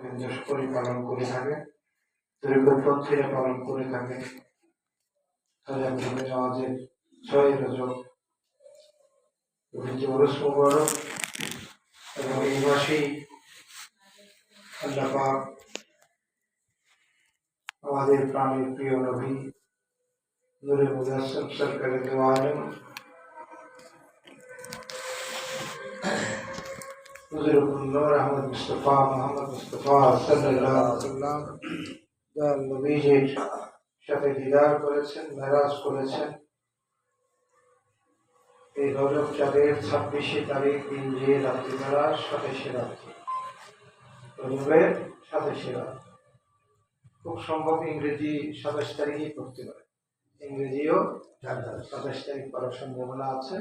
পালন করে থাকে, তরিকতপন্থীরা পালন করে থাকে। আমাদের 6 রজব উরুস মুবারক, এবং এই মাসেই আল্লাহ পাক আমাদের প্রাণের প্রিয় নবী নূরে মুজাসসাম সরকারে দো আলম হুজুরুল নূর আহমদ মুস্তাফা মোহাম্মদ মুস্তাফা সাল্লাল্লাহু আলাইহি ওয়াসাল্লাম দয়াল নবীজির সাথে দিদার করেছেন, মেরাজ করেছেন। এই রজব চাঁদের 26 তারিখ দিন যে রাত্রিবেলা 27 রাত্রি, রজবের 27 রাত, খুব সম্ভব ইংরেজি 27 তারিখই করতে পারে, ইংরেজিও 27 তারিখ করার সম্ভাবনা আছে।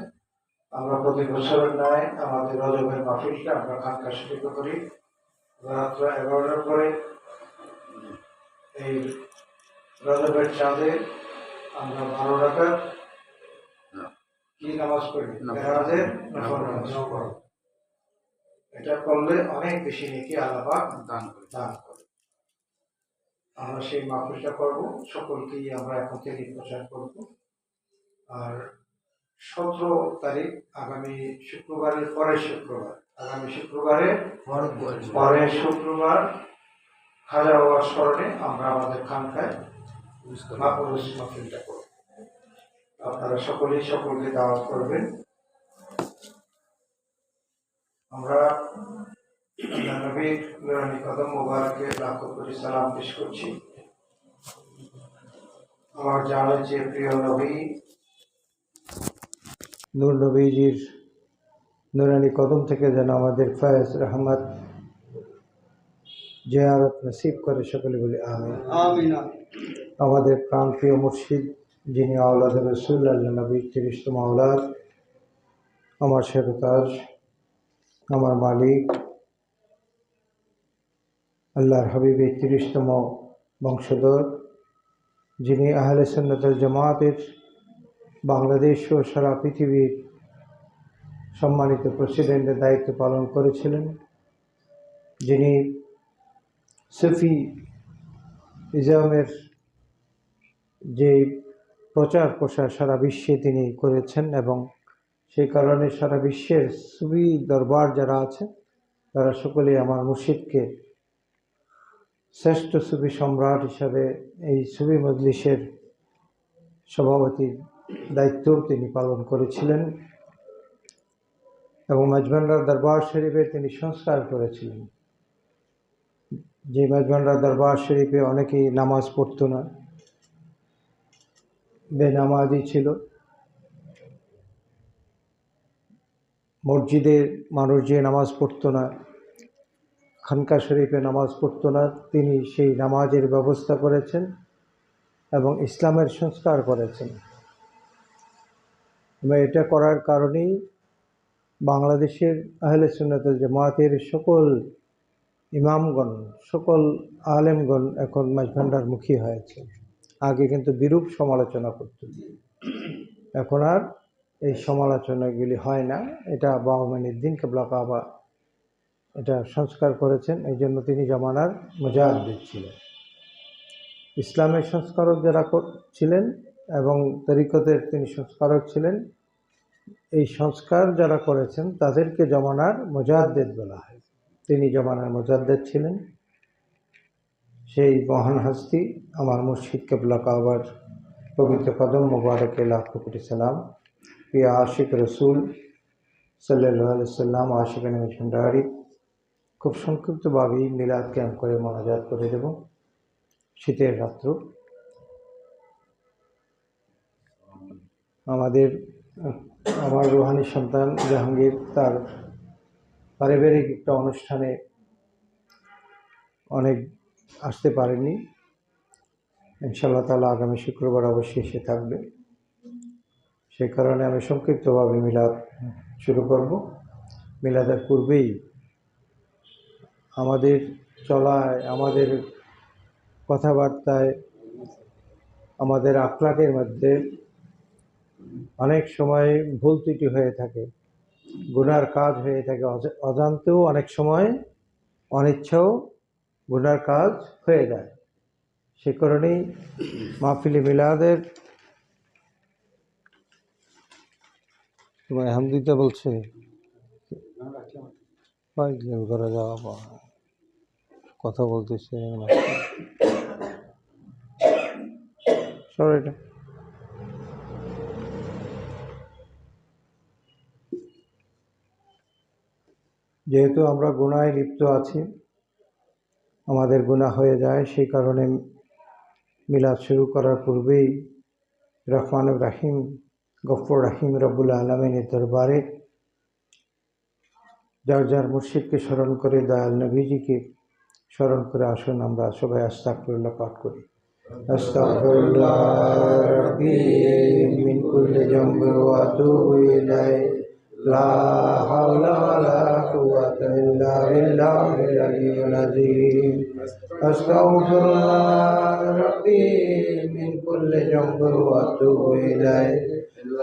আমরা প্রতি বছরের ন্যায় আমাদের রজবের মাহফিলটা আমরা খানকা শরীফে করি রাত 11টার পরে। এই রজবের চাঁদে আমরা 12 রাকাত কি নামাজ পড়ি, মেরাজের নফল নামাজ। এটা করলে অনেক বেশি নেকি আল্লাহ পাক দান করে। আমরা সেই মাহফিলটা করব, সকলকেই আমরা এখন থেকে প্রচার করব। আর 17 তারিখ আগামী শুক্রবারের পরের শুক্রবার, আগামী শুক্রবারের পরের শুক্রবার খাজা বাবার স্মরণে আমরা আমাদের খানকায় মাহফিলটা করব। আপনারা সকলেই সকলকে দাওয়াত করবেন। আমরা আল্লাহ নবীর নুরানি কদম মোবারকে লাখো কোটি সালাম পেশ করছি। আমার জানের যে প্রিয় নবী নূর নবীজির নুরানি কদম থেকে যেন আমাদের ফয়েজ রহমত জিয়ারত নসিব করে, সকলে বলি আমিন। আমাদের প্রাণপ্রিয় মুর্শিদ, যিনি আওলাদ রসুল আল্লাহ নবীর 30তম আওলাদ, আমার শেখতাজ, আমার মালিক, আল্লাহর হাবিবের 30তম বংশধর, যিনি আহলে সুন্নাত ওয়াল জামাতের বাংলাদেশ ও সারা পৃথিবীর সম্মানিত প্রেসিডেন্টের দায়িত্ব পালন করেছিলেন, যিনি সুফি ইজমের যে প্রচার প্রসার সারা বিশ্বে তিনি করেছেন, এবং সেই কারণে সারা বিশ্বের সুফি দরবার যারা আছে তারা সকলেই আমার মুর্শিদকে শ্রেষ্ঠ সুফি সম্রাট হিসাবে এই সুফি মজলিসের সভাপতির দায়িত্বও তিনি পালন করেছিলেন, এবং মাঝভান্ডার দরবার শরীফে তিনি সংস্কার করেছিলেন। যে মাঝভান্ডার দরবার শরীফে অনেকেই নামাজ পড়তো না, বেনামাজি ছিল, মসজিদে মানুষ যে নামাজ পড়তো না, খানকা শরীফে নামাজ পড়তো না, তিনি সেই নামাজের ব্যবস্থা করেছেন এবং ইসলামের সংস্কার করেছেন। এবং এটা করার কারণেই বাংলাদেশের আহলে সুন্নাত ওয়াল জামাতের সকল ইমামগণ, সকল আলেমগণ এখন মাঝভান্ডারমুখী হয়েছে। আগে কিন্তু বিরূপ সমালোচনা করত, এখন আর এই সমালোচনাগুলি হয় না। এটা বাউমিনুদ্দিন কেবলা কাবা এটা সংস্কার করেছেন, এই জন্য তিনি জামানার মুজাদ্দিদ ছিলেন। ইসলামের সংস্কারক যারা ছিলেন এবং তরিকতের তিনি সংস্কারক ছিলেন, এই সংস্কার যারা করেছেন তাদেরকে জামানার মুজাদ্দিদ বলা হয়। তিনি জামানার মুজাদ্দিদ ছিলেন। সেই মহান হস্তি আমার মুর্শিদ কেবলা কাবার পবিত্র কদম মুবারকে লাখো কোটি সালাম। প্রিয় আশিক রসুল সাল্লাল্লাহু আলাইহি ওয়াসাল্লাম, আশিকানে ভান্ডারী, খুব সংক্ষিপ্তভাবেই মিলাদ ক্যাম্প করে মোনাজাত করে দেব। শীতের রাত্র, আমার রুহানি সন্তান জাহাঙ্গীর তার পারিবারিক একটা অনুষ্ঠানে অনেক আসতে পারেনি। ইনশাআল্লাহ তাআলা আগামী শুক্রবার অবশ্যই সে থাকবে। সেই কারণে আমি সংক্ষিপ্তভাবে মিলাদ শুরু করব। মিলাদের পূর্বেই আমাদের চলায়, আমাদের কথাবার্তায়, আমাদের আখলাকের মধ্যে অনেক সময় ভুল ত্রুটি হয়ে থাকে, গুনার কাজ হয়ে থাকে, অজান্তেও অনেক সময়, অনিচ্ছাও গুনার কাজ হয়ে যায়। সে কারণেই মাহফিলে মিলাদের তোমায় হাম দিতে বলছে ঘরে যাওয়া কথা বলতেছে এটা যেহেতু আমরা গুনায় লিপ্ত আছি, আমাদের গুনাহ হয়ে যায়, সেই কারণে মিলাদ শুরু করার পূর্বেই রহমান রাহিম গফুর রাহিম রব্বুল আলামিনের দরবারে যার যার মুর্শিদকে স্মরণ করে, দয়াল নবীজিকে স্মরণ করে আসুন আমরা সবাই আস্তাগফিরুল্লাহ পাঠ করি। আস্তাগফিরুল্লাহ রাব্বি মিন কুল্লি যামবিন ওয়া আতুবু ইলাইহি লা হাওলা ওয়ালা কুওয়াতা ইল্লা বিল্লাহিল আলিয়্যিল আযীম। আস্তাগফিরুল্লাহ রাব্বি মিন কুল্লি যামবিন ওয়া আতুবু ইলাইহি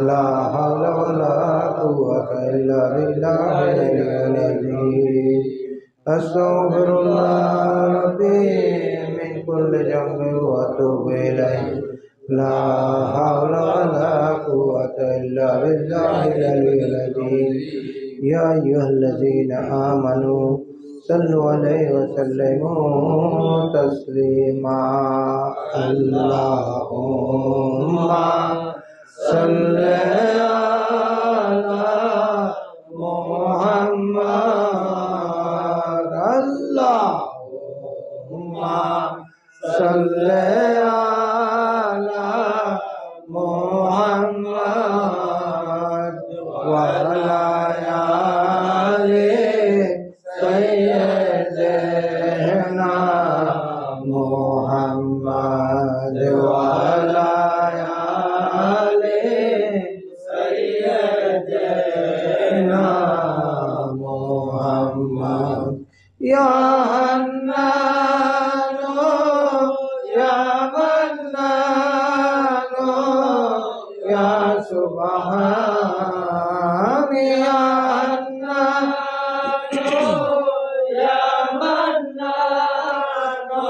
লা হাওলা ওয়ালা কুওয়াতা ইল্লা বিল্লাহিল আলিয়্যিল আযীম। আস্তাগফিরুল্লাহ রাব্বি মিন কুল্লি যামবিন ওয়া আতুবু ইলাইহি লা হাওলা ওয়ালা কুওয়াতা ইল্লা বিল্লাহিল আলিয়্যিল আযীম। ইয়া আইয়ুহাল্লাযীনা আমানু সাল্লু আলাইহি ওয়া সাল্লিমু তাসলিমা। আল্লাহুম্মা সাল্লি আলা মুহাম্মাদ। আল্লাহুম্মা সাল্লি আলা মুহাম্মাদ ওয়া আলা আলি সাইয়্যিদিনা মুহাম্মাদ ওয়া আলা আলি সাইয়্যিদিনা মুহাম্মাদ। ইয়া হান্নানু ইয়া মান্নানু ইয়া সুবহান। ইয়া হান্নানু ইয়া মান্নানু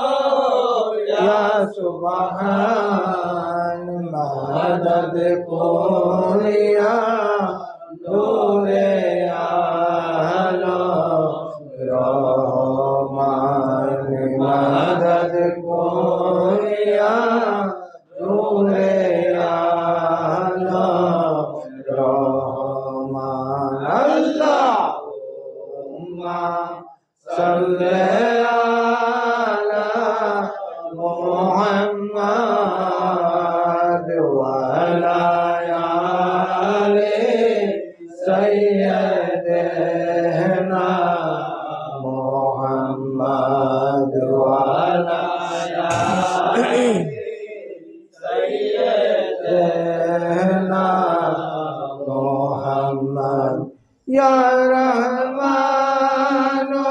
ইয়া সুবহান। মাদদ কুন ইয়া নূরে আলম রহমান। মাদদ কুন ইয়া নূরে আলম রহমান। আল্লাহুম্মা সাল্লি আলা মুহাম্মাদ ওয়া আলা আলি সাইয়্যিদিনা মুহাম্মাদ ওয়া আলা আলি সাইয়্যিদিনা মুহাম্মাদ। ইয়া রহমানু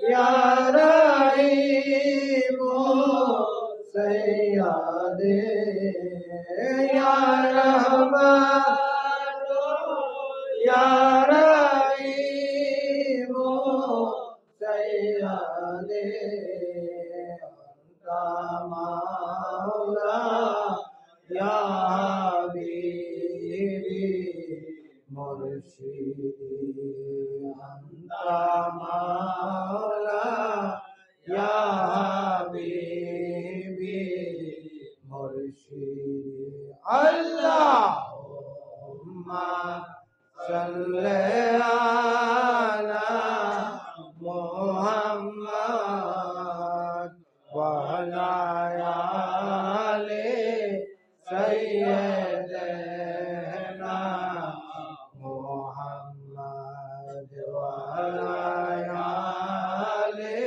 ইয়া রহিমু সাইয়্যিদি। ইয়া রহমানু ইয়া রহিমু সাইয়্যিদি। আনতা মাওলা ইয়া হাবিবি মুর্শিদি। আনতা মাওলা ইয়া হাবিবি মুর্শিদি। আল্লাহুম্মা সাল্লি আলা মুহাম্মাদ ওয়া আলা আলি সাইয়্যিদিনা মুহাম্মাদ ওয়া আলা আলি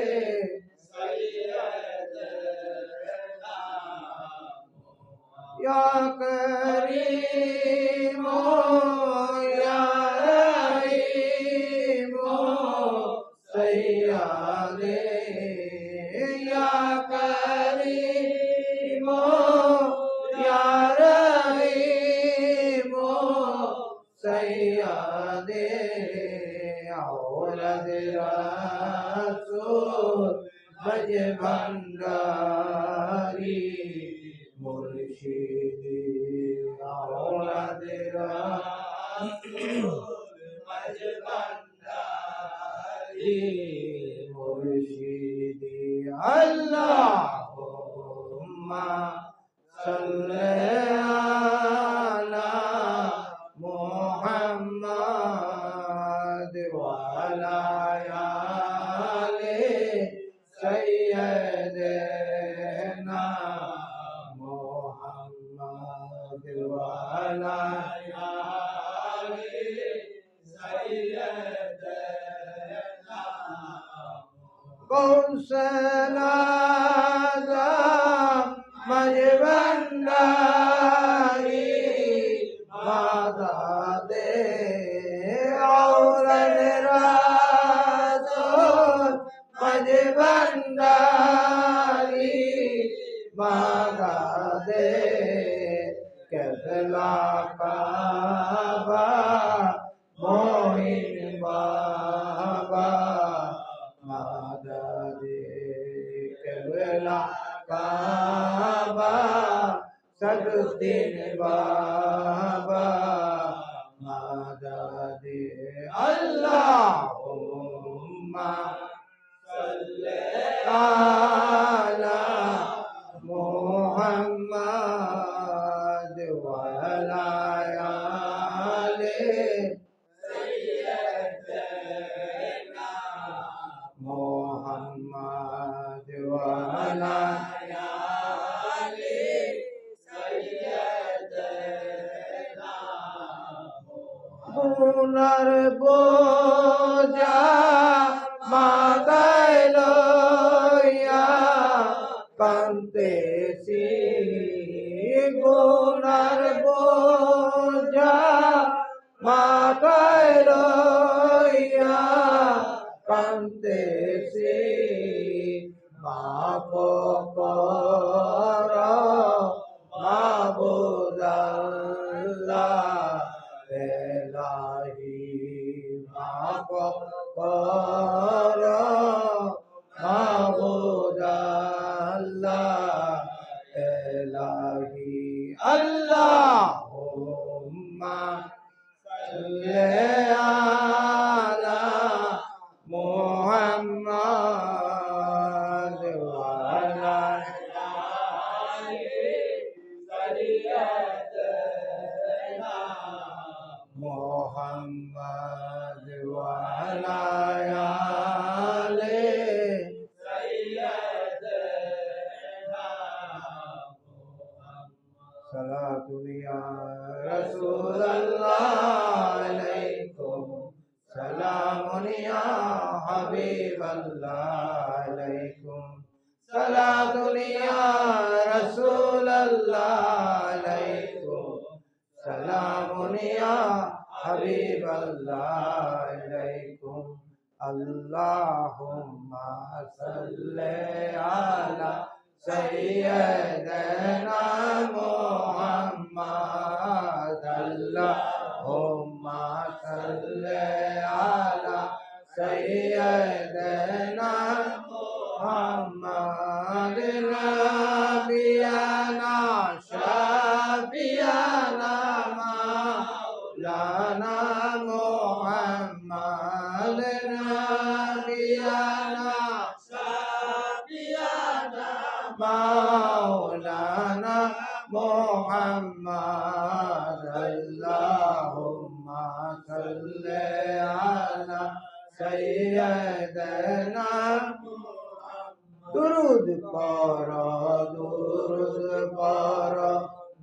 मज भंडारी मुर्शिदी औलाद रसूल मज भंडारी मुर्शिदी अल्लाहुम्मा सल्ले अला मुहम्मद व अला आले सय्यदना मुहम्मद व अला आले सय्यदना कौन सलाजा मज भंडारी माता दे औरत रसूल मज भंडारी माता दे केबला काबा मोइन बाबा माता दे केबला काबा सदुद्दीन बाबा माता दे अल्लाहुम्मा सल्ले अला मुहम्मद व अला आले सय्यदना मुहम्मद व अला आले सय्यदना गुनार बोझा माথায় লইয়া কান্দেছি গুনার বোঝা মাথায় লইয়া কান্দেছি মাফ কর মাবুদ আল্লাহ এলাহি মাফ কর মাবুদ আল্লাহ এলাহি আল্লাহুম্মা সাল্লি আলা মুহাম্মদ ওয়া আলা আলি সাইয়্যিদানা মুহাম্মদ ওয়া আলা আলি সাইয়্যিদানা সালাতুন ইয়া রাসূলুল্লাহ আলাইকুম সালামুন ইয়া হাবিবাল্লাহ আলাইকুম সালাতুন ইয়া রাসূলুল্লাহ আলাইকুম সালামুন ইয়া হাবিবাল্লাহ আলাইকুম আল্লাহুম্মা সাল্লি আলা সাইয়্যিদানা মুহাম্মদ আল্লাহুম্মা সাল্লি আলা সাইয়্যিদানা মুহাম্মদ নাবিয়ানা শাফিয়ানা মাওলানা মুহাম্মদ নাবিয়ানা শাফিয়ানা মাওলানা মুহাম্মদ আল্লাহুম্মা সাল্লি আলা সাইয়্যিদানা দুরুদ পড়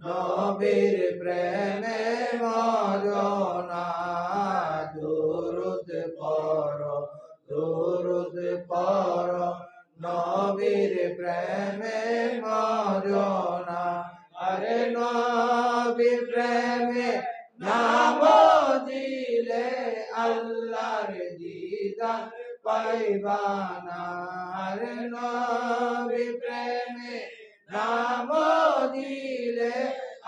নবীর প্রেমে মরনা দুরুদ পড় নবীর প্রেমে মরনা আরে নবীর প্রেমে নাম দিলে আল্লাহর দিদার পাইবানা আরে নবীর প্রেমে নাম দিলে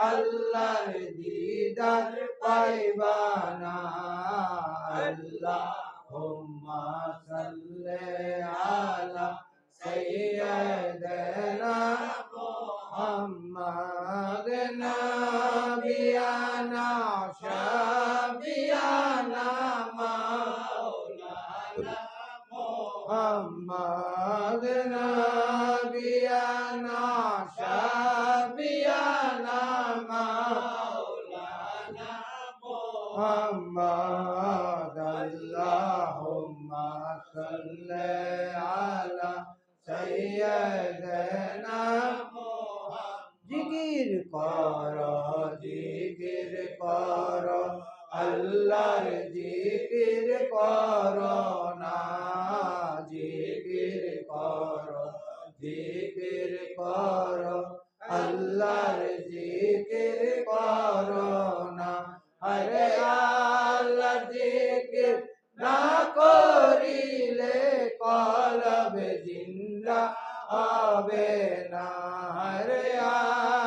আল্লাহর দিদার পাইবানা আল্লাহুম্মা সাল্লি আলা سيدنا محمد نبينا شفيعنا مولانا محمد نبينا شفيعنا مولانا محمد اللهم صل على سيدنا জিকির কর আল্লাহর জিকির কর না জিকির কর আল্লাহর জিকির কর না আরে আল্লাহর জিকির না করিলে কলব জিন্দা হবে না রে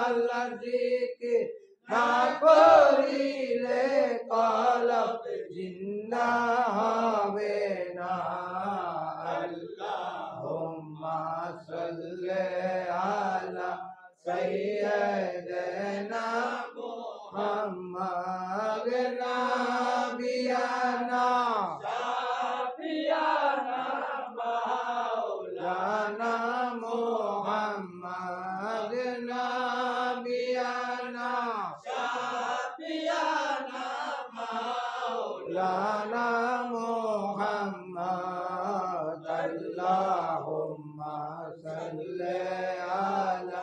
আল্লাহর জিকির না করিলে কলব জিন্দা হবে না আল্লাহুম্মা সাল্লি আলা সাইয়্যিদিনা মুহাম্মাদ নাবিয়ানা শাফিয়ানা মাওলানা মুহাম্মাদ নাবিয়ানা শাফিয়ানা মাওলানা মুহাম্মাদ আল্লাহুম্মা সাল্লি আলা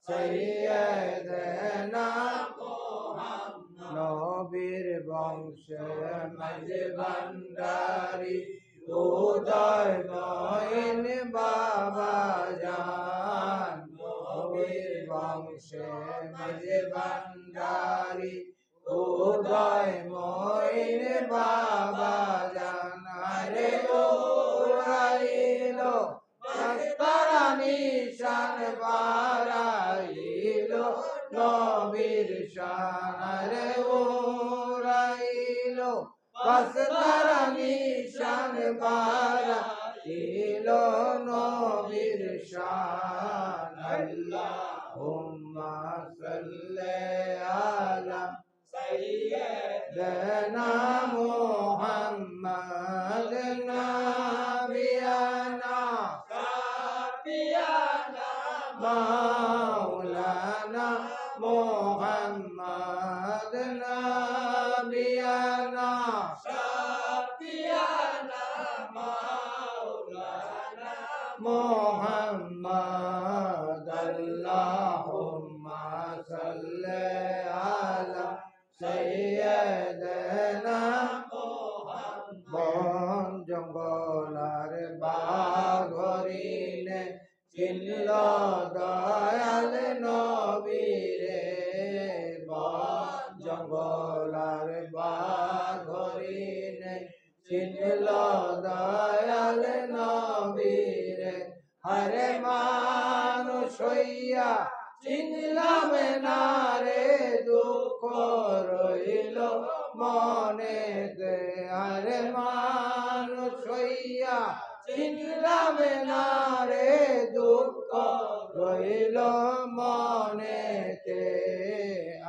সাইয়্যিদিনা মুহাম্মাদ নবীর বংশে মজভান্ডারি উদয় নয়ন বাবা জান নবীর বংশে মজভান্ডারি উদয় নয়ন বাবা জান রে ওরাইলো রাস্তারা নিশান বারাইলো নবীর শান রে ওরাইলো রাস্তারা নিশান বারাইলো নবীর শান আল্লাহুম্মা সাল্লি আলা সাইয়্যিদিনা মুহাম্মাদ নাবিয়ানা শাফিয়ানা মাওলানা মুহাম্মাদ নাবিয়ানা শাফিয়ানা মাওলানা মুহাম্মাদ আল্লাহুম্মা সাল্লি আলা সাইয়্যিদিনা মুহাম্মাদ বন জঙ্গলার বাঘরিনে চিনল দয়াল নবীরে বন জঙ্গলার বাঘরিনে চিনল দয়াল নবীরে হরে মানুষ হইয়া চিনলাম না রে দুঃখ রইল মনেতে হরে মানুষ হইয়া চিনলাম না রে দুঃখ রইল মনেতে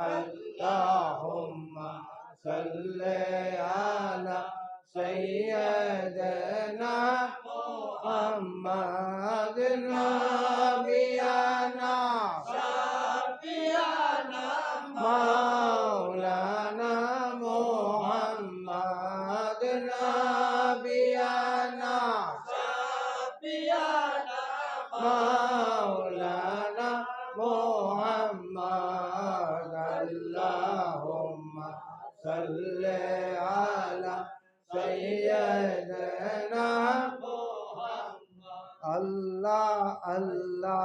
আল্লাহুম্মা সাল্লি আলা সাইয়্যিদিনা মুহাম্মাদ নাবিয়ানা শাফিয়ানা মাওলানা মুহাম্মাদ নাবিয়ানা শাফিয়ানা মাওলানা মুহাম্মাদ আল্লাহুম্মা সাল্লি আলা সাইয়্যিদিনা আল্লাহ আল্লাহ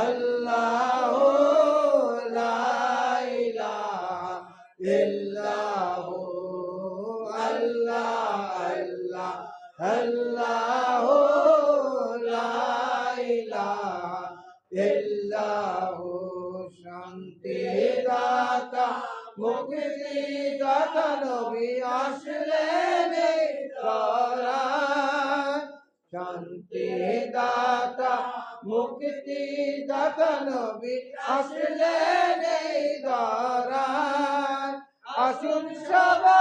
আল্লাহু লা ইলাহা ইল্লাহু আল্লাহ আল্লাহ আল্লাহু লা ইলাহা ইল্লাহু শান্তি দাতা মুক্তি দাতা নবী আসলেন এই ধরায় শান্তি দাতা মুক্তি দাতা নবী আসলেন এই ধরায়। আসুন সবাই